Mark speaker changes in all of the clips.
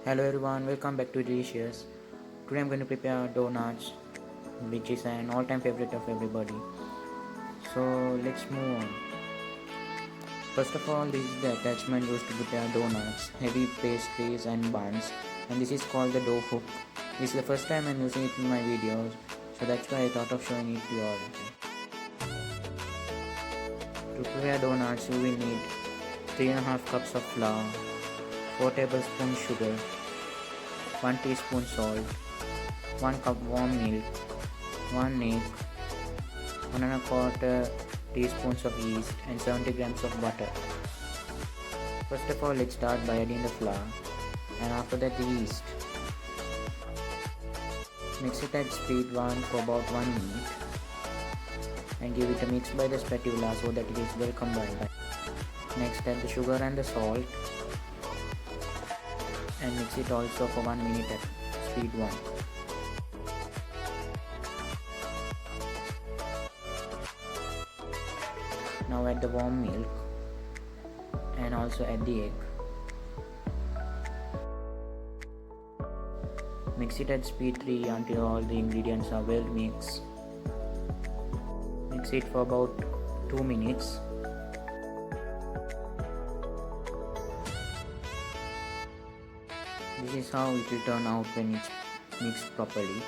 Speaker 1: Hello everyone, welcome back to Delicious. Today I'm going to prepare donuts, which is an all-time favorite of everybody. So let's move on. First of all, this is the attachment used to prepare donuts, heavy pastries and buns, and this is called the dough hook. This is the first time I'm using it in my videos, so that's why I thought of showing it to you all. To prepare donuts, you will need 3.5 cups of flour, 4 tablespoons sugar, 1 teaspoon salt, 1 cup warm milk, 1 egg, 1 1/4 teaspoons of yeast and 70 grams of butter. First of all, let's start by adding the flour and after that the yeast. Mix it at speed 1 for about 1 minute and give it a mix by the spatula so that it is well combined. Next, add the sugar and the salt and mix it also for 1 minute at speed 1. Now add the warm milk and also add the egg. Mix it at speed 3 until all the ingredients are well mixed. Mix it for about 2 minutes. This is how it will turn out when it's mixed properly.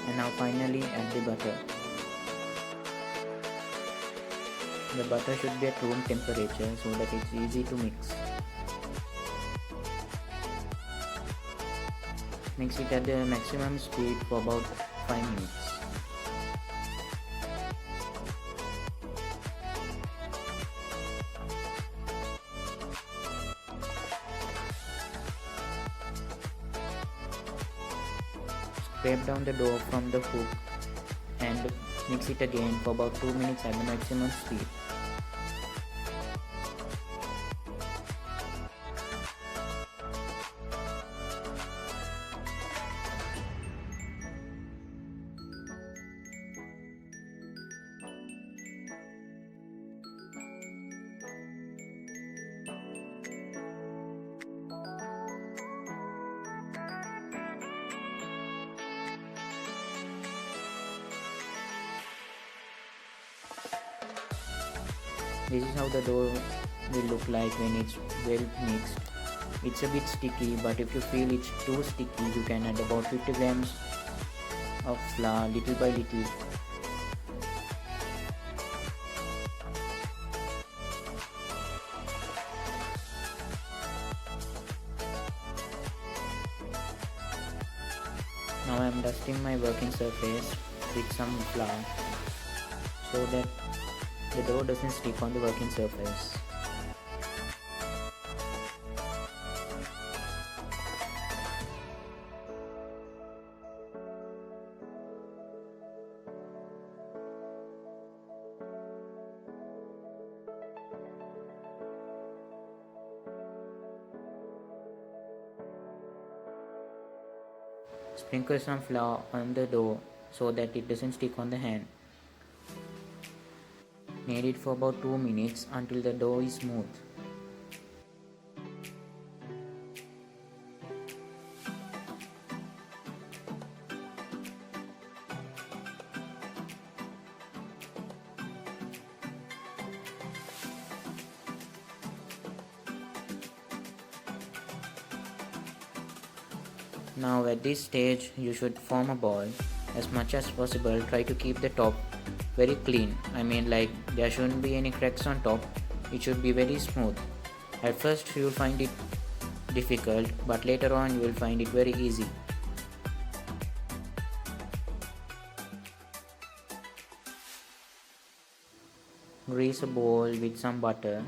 Speaker 1: And now finally add the butter. The butter should be at room temperature so that it's easy to mix. Mix it at the maximum speed for about 5 minutes. Scrape down the dough from the hook and mix it again for about 2 minutes at the maximum speed. This is how the dough will look like when it's well mixed. It's a bit sticky, but if you feel it's too sticky, you can add about 50 grams of flour little by little. Now I am dusting my working surface with some flour so that the dough doesn't stick on the working surface. Sprinkle some flour on the dough so that it doesn't stick on the hand. Knead it for about 2 minutes until the dough is smooth. Now at this stage you should form a ball. As much as possible, try to keep the top very clean. I mean, like, there shouldn't be any cracks on top. It should be very smooth. At first you will find it difficult, but later on you will find it very easy. Grease a bowl with some butter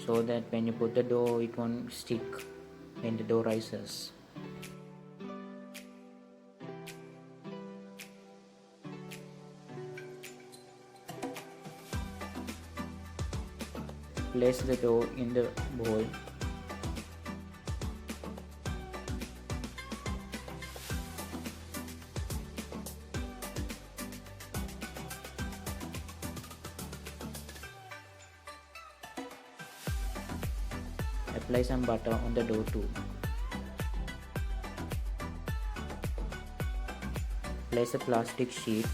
Speaker 1: so that when you put the dough it won't stick when the dough rises. Place the dough in the bowl. apply some butter on the dough too. Place a plastic sheet.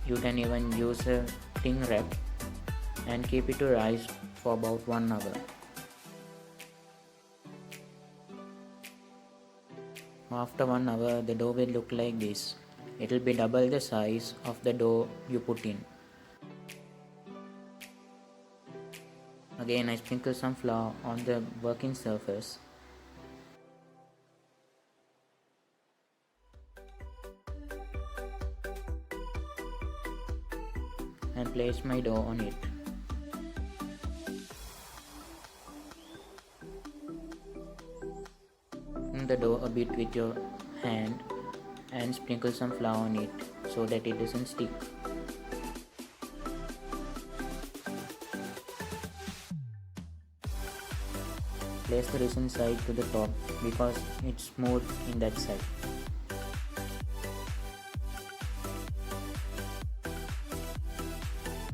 Speaker 1: You can even use a cling wrap and keep it to rise for about 1 hour. After 1 hour, the dough will look like this. It will be double the size of the dough you put in. Again, I sprinkle some flour on the working surface. And place my dough on it. Turn the dough a bit with your hand and sprinkle some flour on it so that it doesn't stick. Place the resin side to the top because it's smooth in that side.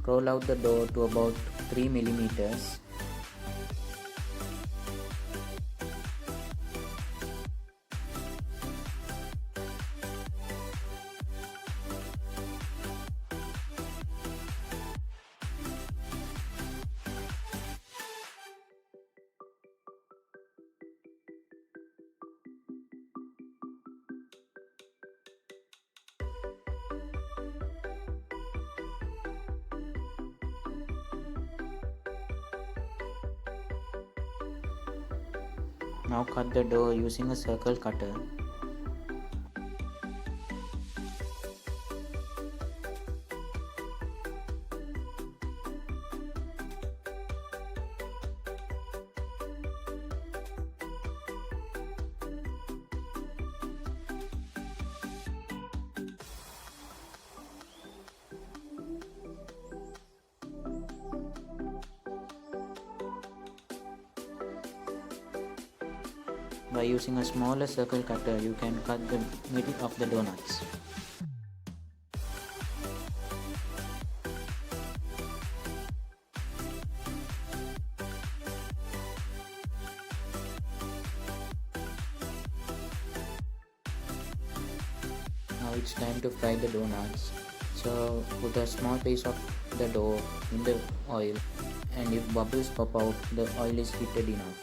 Speaker 1: Roll out the dough to about 3 millimeters. Now cut the dough using a circle cutter. By using a smaller circle cutter, you can cut the middle of the donuts. Now it's time to fry the donuts. So put a small piece of the dough in the oil, and if bubbles pop out, the oil is heated enough.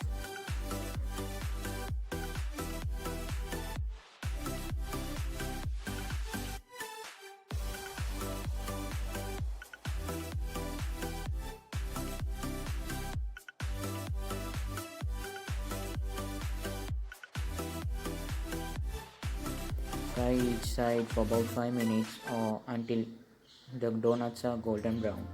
Speaker 1: Fry each side for about 5 minutes or until the donuts are golden brown.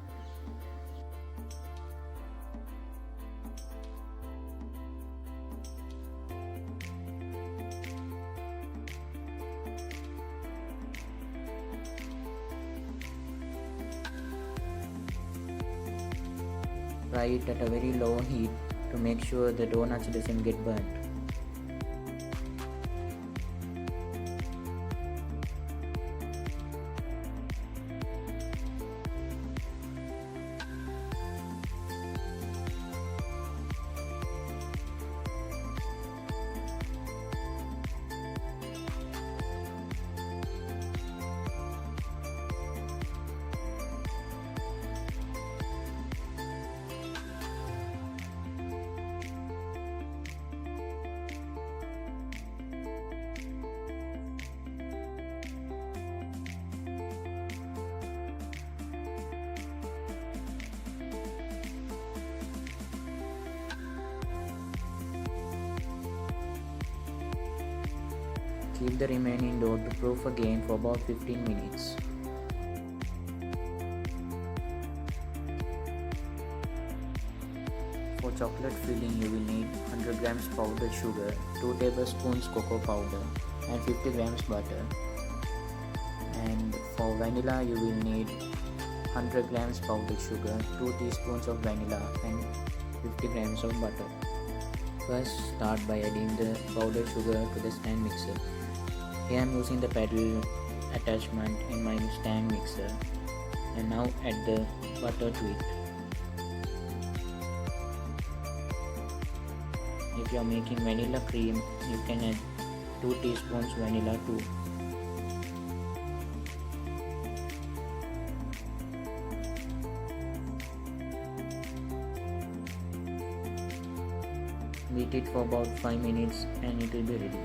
Speaker 1: Fry it at a very low heat to make sure the donuts doesn't get burnt. Keep the remaining dough to proof again for about 15 minutes. For chocolate filling, you will need 100 grams powdered sugar, 2 tablespoons cocoa powder and 50 grams butter. And for vanilla, you will need 100 grams powdered sugar, 2 teaspoons of vanilla and 50 grams of butter. First, start by adding the powdered sugar to the stand mixer. Here I am using the paddle attachment in my stand mixer, and now add the butter to it. If you are making vanilla cream, you can add 2 teaspoons vanilla too. Beat it for about 5 minutes and it will be ready.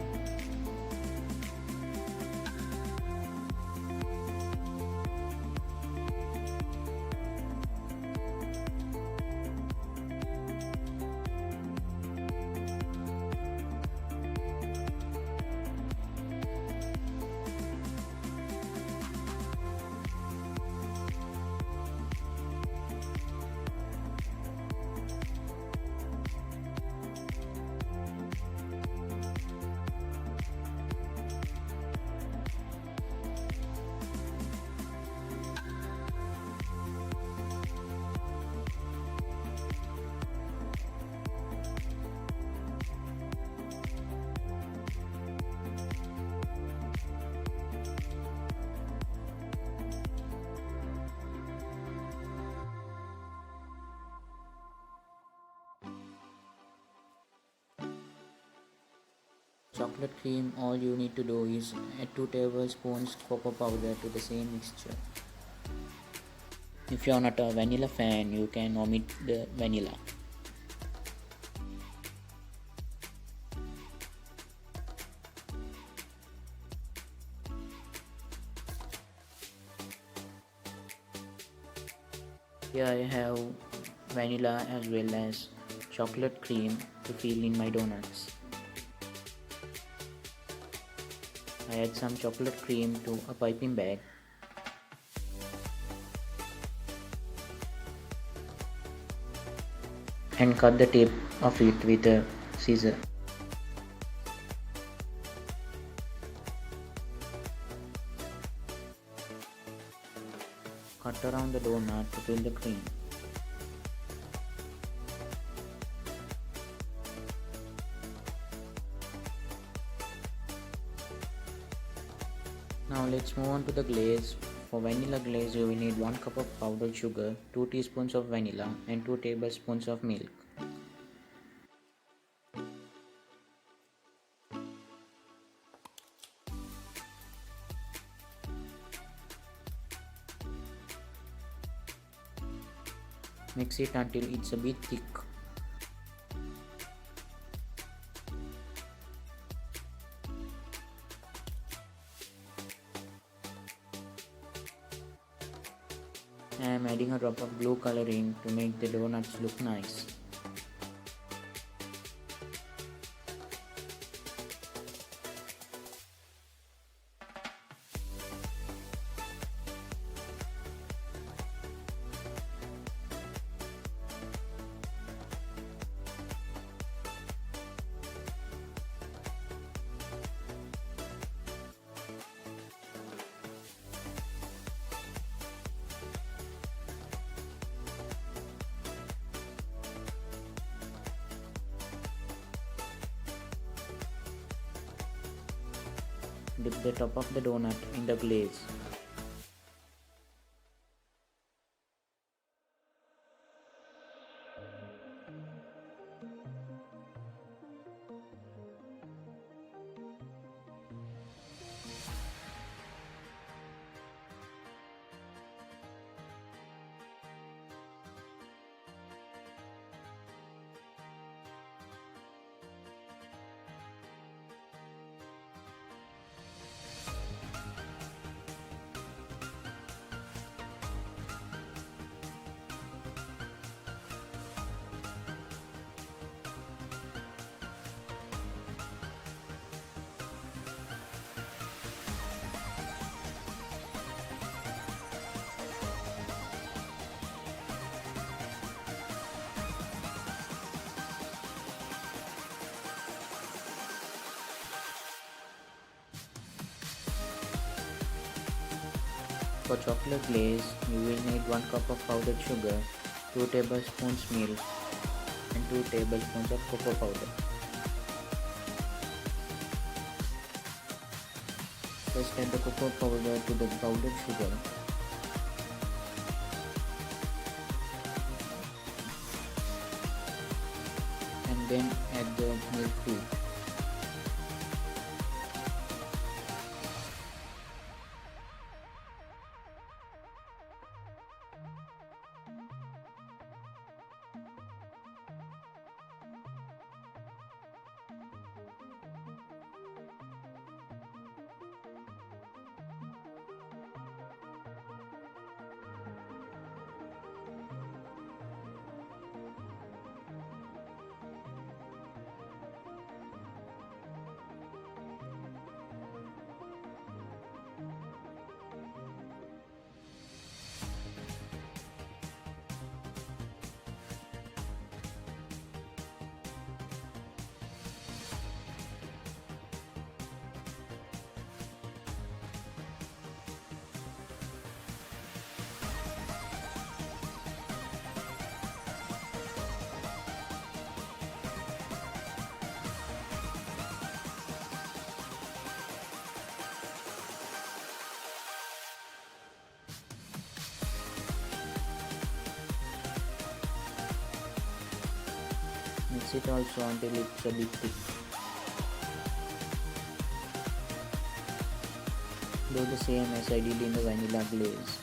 Speaker 1: Chocolate cream, all you need to do is add 2 tablespoons cocoa powder to the same mixture. If you are not a vanilla fan, you can omit the vanilla. Here I have vanilla as well as chocolate cream to fill in my donuts. I add some chocolate cream to a piping bag. And cut the tip of it with a scissor. Cut around the donut to fill the cream. Now let's move on to the glaze. For vanilla glaze, you will need 1 cup of powdered sugar, 2 teaspoons of vanilla and 2 tablespoons of milk. Mix it until it's a bit thick. I am adding a drop of blue coloring to make the donuts look nice. Dip the top of the donut in the glaze. For chocolate glaze, you will need 1 cup of powdered sugar, 2 tablespoons milk and 2 tablespoons of cocoa powder. First add the cocoa powder to the powdered sugar. And Then add the milk too. Mix it also until it's a bit thick. Do the same as I did in the vanilla glaze.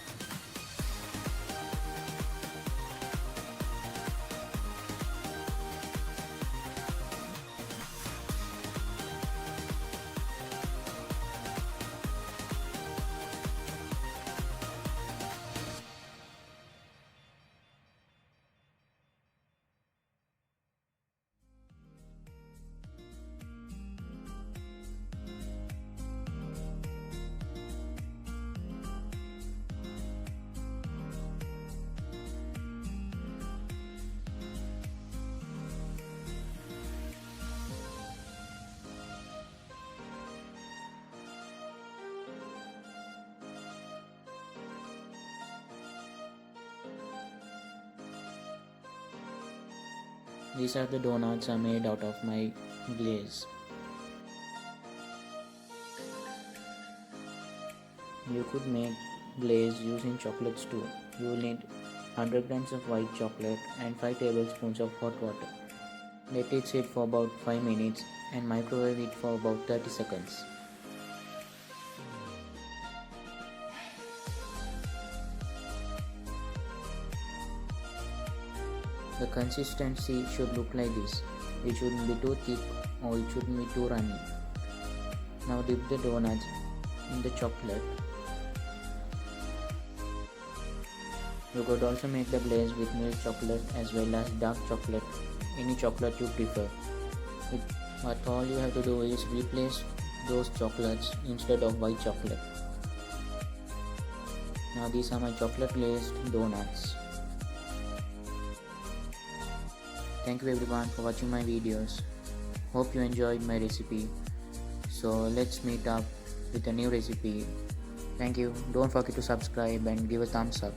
Speaker 1: These are the donuts I made out of my glaze. You could make glaze using chocolates too. You will need 100 grams of white chocolate and 5 tablespoons of hot water. Let it sit for about 5 minutes and microwave it for about 30 seconds. The consistency should look like this. It shouldn't be too thick or it shouldn't be too runny. Now dip the donuts in the chocolate. You could also make the glaze with milk chocolate as well as dark chocolate, any chocolate you prefer. But all you have to do is replace those chocolates instead of white chocolate. Now these are my chocolate glazed donuts. Thank you everyone for watching my videos. Hope you enjoyed my recipe. So let's meet up with a new recipe. Thank you. Don't forget to subscribe and give a thumbs up.